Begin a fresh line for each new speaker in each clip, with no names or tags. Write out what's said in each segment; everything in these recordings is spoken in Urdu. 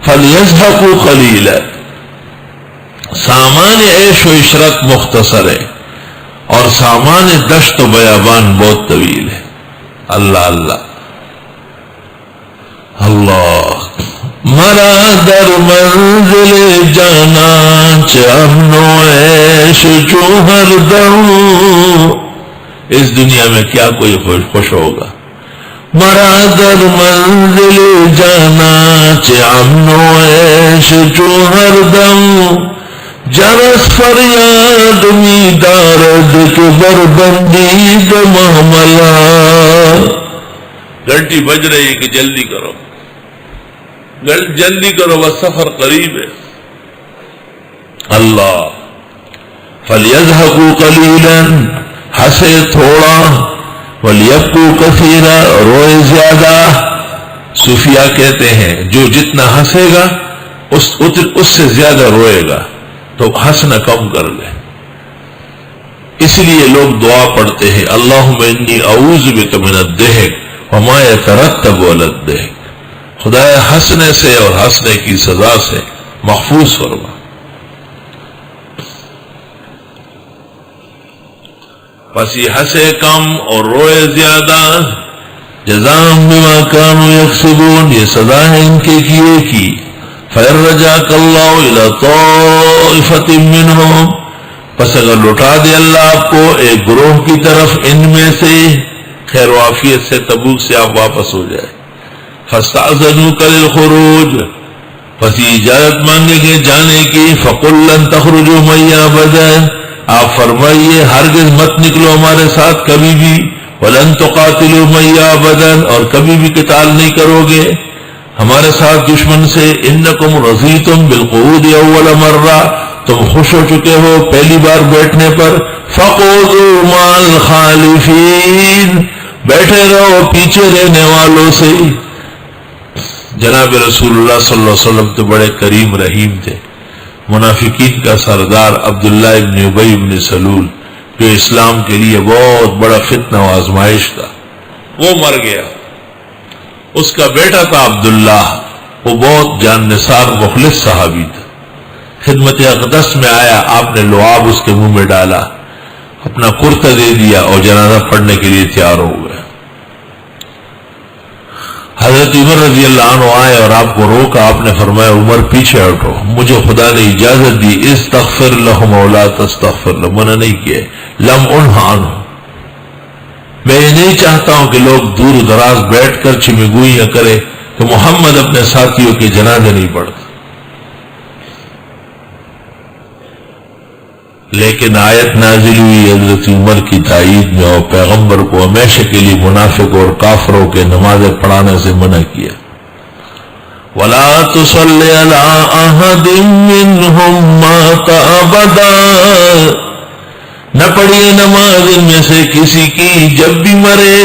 فَلْيَضْحَكُوا قَلِيلًا، سامان عیش و عشرت مختصر ہے اور سامان دشت و بیابان بہت طویل ہے۔ اللہ اللہ اللہ، مرا در منزل جانا امن و عیش جو ہر دم، اس دنیا میں کیا کوئی خوش ہوگا؟ مرا در منزل جانا امن و عیش جو ہر دم، جرس فریاد می دارد کہ بربندی محملہ، گھنٹی بج رہی ہے کہ جلدی کرو جلدی کرو، بس سفر قریب ہے۔ اللہ، فَلْيَضْحَكُوا قَلِيلًا، ہنسے تھوڑا، وَلْيَبْكُوا كَثِيرًا، روئے زیادہ۔ صوفیاء کہتے ہیں جو جتنا ہنسے گا اس سے زیادہ روئے گا، تو ہنسنا کم کر لے۔ اس لیے لوگ دعا پڑھتے ہیں، اللہم انی اعوذ بک من الضحک وما یترتب علی الضحک، خدایا ہنسنے سے اور ہنسنے کی سزا سے محفوظ فرما۔ پس یہ ہنسے کم اور روئے زیادہ، جزاء بما كانوا یکسبون، یہ سزا ہے ان کے کیے کی۔ فَإِن رَجَعَكَ اللَّهُ إِلَىٰ طَائِفَةٍ مِّنْهُمْ، پس اگر لوٹا دے اللہ آپ کو ایک گروہ کی طرف ان میں سے، خیر و عافیت سے تبوک سے آپ واپس ہو جائے، فَاسْتَأْذَنُوكَ لِلْخُرُوجِ، پس یہ اجازت مانگے گے جانے کی، فَقُلْ لَن تَخْرُجُوا مَعِيَّ أَبَدًا، آپ فرمائیے ہرگز مت نکلو ہمارے ساتھ کبھی بھی، وَلَن تُقَاتِلُوا مَعِيَّ أَبَدًا، اور کبھی بھی قتال نہیں کرو گے ہمارے ساتھ دشمن سے، انکم رضیتم بالقعود اول مرہ، تم خوش ہو چکے ہو پہلی بار بیٹھنے پر، فقعدوا مع الخالفین، بیٹھے رہو پیچھے رہنے والوں سے۔ جناب رسول اللہ صلی اللہ علیہ وسلم تو بڑے کریم رحیم تھے۔ منافقین کا سردار عبداللہ ابن ابی ابن سلول، جو اسلام کے لیے بہت بڑا فتنہ و آزمائش تھا، وہ مر گیا۔ اس کا بیٹا تھا عبداللہ، وہ بہت جان نثار مخلص صحابی تھا۔ خدمت اقدس میں آیا، آپ نے لعاب اس کے منہ میں ڈالا، اپنا کرتا دے دیا اور جنازہ پڑھنے کے لیے تیار ہو گئے۔ حضرت عمر رضی اللہ عنہ آئے اور آپ کو روکا، آپ نے فرمایا عمر پیچھے ہٹو، مجھے خدا نے اجازت دی، استغفر لہم ولا تستغفر لہم، منع نہیں کیا، لم انہ عنہ، میں یہ نہیں چاہتا ہوں کہ لوگ دور دراز بیٹھ کر چمگوئیاں کرے کہ محمد اپنے ساتھیوں کے جنازے نہیں پڑھتا۔ لیکن آیت نازل ہوئی حضرت عمر کی تائید میں، اور پیغمبر کو ہمیشہ کے لیے منافق اور کافروں کے نمازیں پڑھانے سے منع کیا۔ وَلَا تُصَلِّ عَلَىٰ أَحَدٍ مِّنْهُمْ مَاتَ أَبَدًا، نہ پڑھیے نماز ان میں سے کسی کی جب بھی مرے،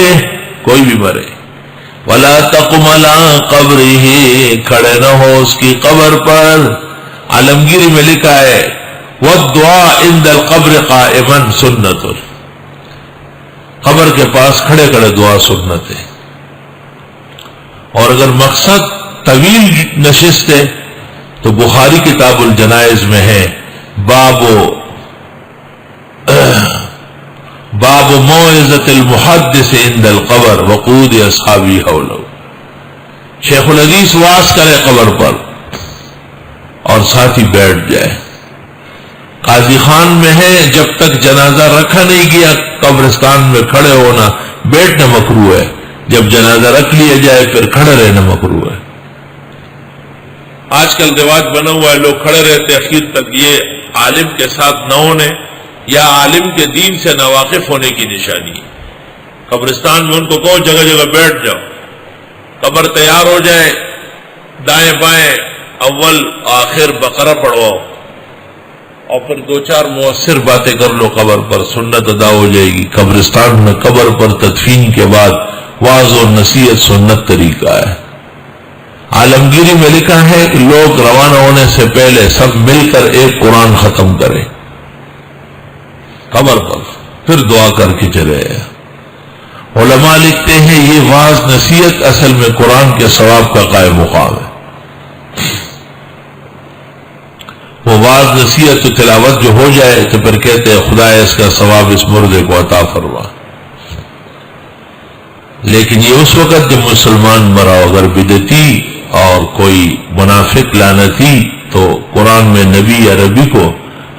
کوئی بھی مرے۔ وَلَا تَقُمْ عَلَىٰ قَبْرِهِ، کھڑے نہ ہو اس کی قبر پر۔ عالمگیری میں لکھا ہے وَالدُّعَاء عِنْدَ الْقَبْرِ قَائِمًا سُنَّةٌ، قبر کے پاس کھڑے کھڑے دعا سنت ہے۔ اور اگر مقصد طویل نشست ہے تو بخاری کتاب الجنائز میں ہے، باب موعظۃ المحدث عند القبر وقعود اصحابی حولہ، شیخ الحدیث واعظ کرے قبر پر اور ساتھی بیٹھ جائے۔ قاضی خان میں ہے جب تک جنازہ رکھا نہیں گیا قبرستان میں کھڑے ہونا، بیٹھنا مکروہ ہے، جب جنازہ رکھ لیا جائے پھر کھڑے رہنا مکروہ ہے۔ آج کل رواج بنا ہوا ہے لوگ کھڑے رہتے اخیر تک، یہ عالم کے ساتھ نہ ہونے یا عالم کے دین سے ناواقف ہونے کی نشانی ہے۔ قبرستان میں ان کو کہو جگہ جگہ بیٹھ جاؤ، قبر تیار ہو جائے، دائیں بائیں اول آخر بقرہ پڑھواؤ اور پھر دو چار مؤثر باتیں کر لو قبر پر، سنت ادا ہو جائے گی۔ قبرستان میں قبر پر تدفین کے بعد واعظ اور نصیحت سنت طریقہ ہے۔ عالمگیری میں لکھا ہے کہ لوگ روانہ ہونے سے پہلے سب مل کر ایک قرآن ختم کریں قبر پر، پھر دعا کر کے چلے۔ علماء لکھتے ہیں یہ واعظ نصیحت اصل میں قرآن کے ثواب کا قائم مقام ہے۔ واز نصیحت و تلاوت جو ہو جائے تو پھر کہتے ہیں خدا اس کا ثواب اس مردے کو عطا فرما. لیکن یہ اس وقت جب مسلمان مرا، اگر بدعتی اور کوئی منافق لعنتی تو قرآن میں نبی عربی کو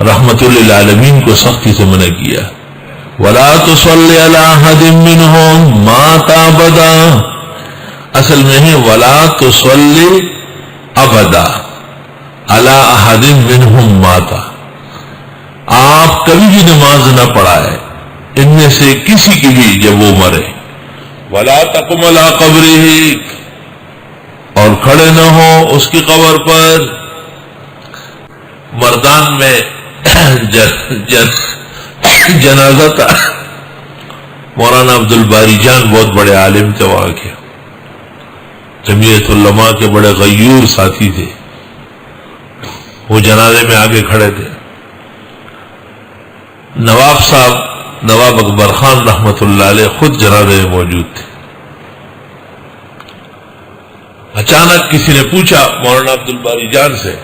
رحمت للعالمین کو سختی سے منع کیا. وَلَا تُصَلِّ عَلَىٰ أَحَدٍ مِّنْهُمْ مَاتَ أَبَدًا، اصل میں ہے وَلَا تُصَلِّ أَبَدًا عَلَىٰ أَحَدٍ مِّنْهُمْ مَاتَ، آپ کبھی بھی نماز نہ پڑھائے ان میں سے کسی کی بھی جب وہ مرے. وَلَا تَقُمْ عَلَىٰ قَبْرِهِ، اور کھڑے نہ ہو اس کی قبر پر. مردان میں جنازہ تھا، مولانا عبد الباری جان بہت بڑے عالم تھے وہاں کے، جمعیت علماء کے بڑے غیور ساتھی تھے. وہ جنازے میں آگے کھڑے تھے. نواب صاحب نواب اکبر خان رحمت اللہ علیہ خود جنازے میں موجود تھے. اچانک کسی نے پوچھا مولانا عبد الباری جان سے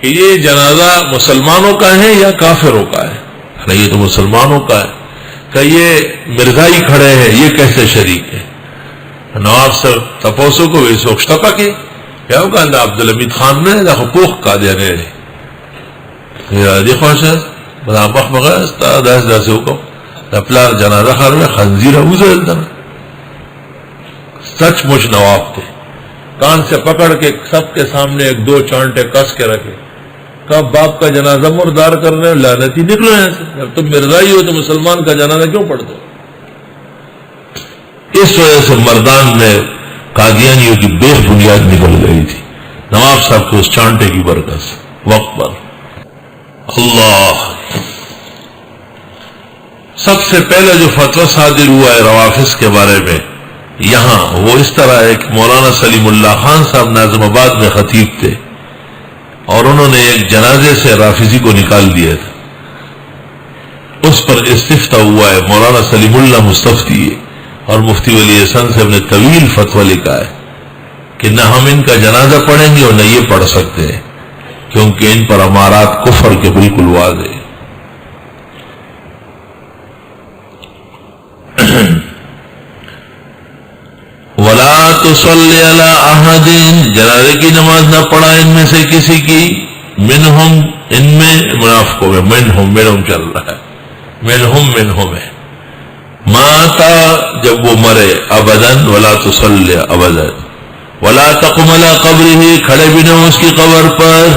کہ یہ جنازہ مسلمانوں کا ہے یا کافروں کا ہے؟ نہیں، یہ تو مسلمانوں کا ہے. کہ یہ مرزائی کھڑے ہیں، یہ کیسے شریک ہے؟ نواب صاحب تپوسو کو یہ سوچتا پا کہ کیا ہوگا نا عبد الحمید خان نے دا حقوق کا دینے دیکھو سے بدا مخ مغا داس دا سے حکم دا پلار جنازہ خار میں خنزیر حوزہ دلتا نا. سچ مچ نواب تھے. کان سے پکڑ کے سب کے سامنے ایک دو چانٹے کس کے رکھے. کب باپ کا جنازہ مردار کرنے لعنتی نکلو یہاں سے، جب تم مرزائی ہو تو مسلمان کا جنازہ کیوں پڑھتے ہو؟ اس وجہ سے مردان میں قادیانیوں کی بے بنیاد نکل گئی تھی نواب صاحب کے اس چانٹے کی برکت سے وقت پر. اللہ، سب سے پہلے جو فتویٰ صادر ہوا ہے روافظ کے بارے میں یہاں، وہ اس طرح ہے کہ مولانا سلیم اللہ خان صاحب ناظم آباد میں خطیب تھے اور انہوں نے ایک جنازے سے رافضی کو نکال دیا تھا. اس پر استفتاء ہوا ہے، مولانا سلیم اللہ مستفتی ہے اور مفتی ولی احسان صاحب نے طویل فتویٰ لکھا ہے کہ نہ ہم ان کا جنازہ پڑھیں گے اور نہ یہ پڑھ سکتے ہیں، کیونکہ ان پر امارات کفر کے بالکل واضح. وَلَا تُصَلِّ عَلَىٰ أَحَدٍ، جنازے کی نماز نہ پڑھا ان میں سے کسی کی، منہم، ان میں منافقوں میں، منہم چل رہا ہے، منہم ہے. ماتا، جب وہ مرے، ابداً، وَلَا تُصَلِّ ابداً، وَلَا تَقُمْ عَلَىٰ قَبْرِهِ، کھڑے بھی نہ ہو اس کی قبر پر.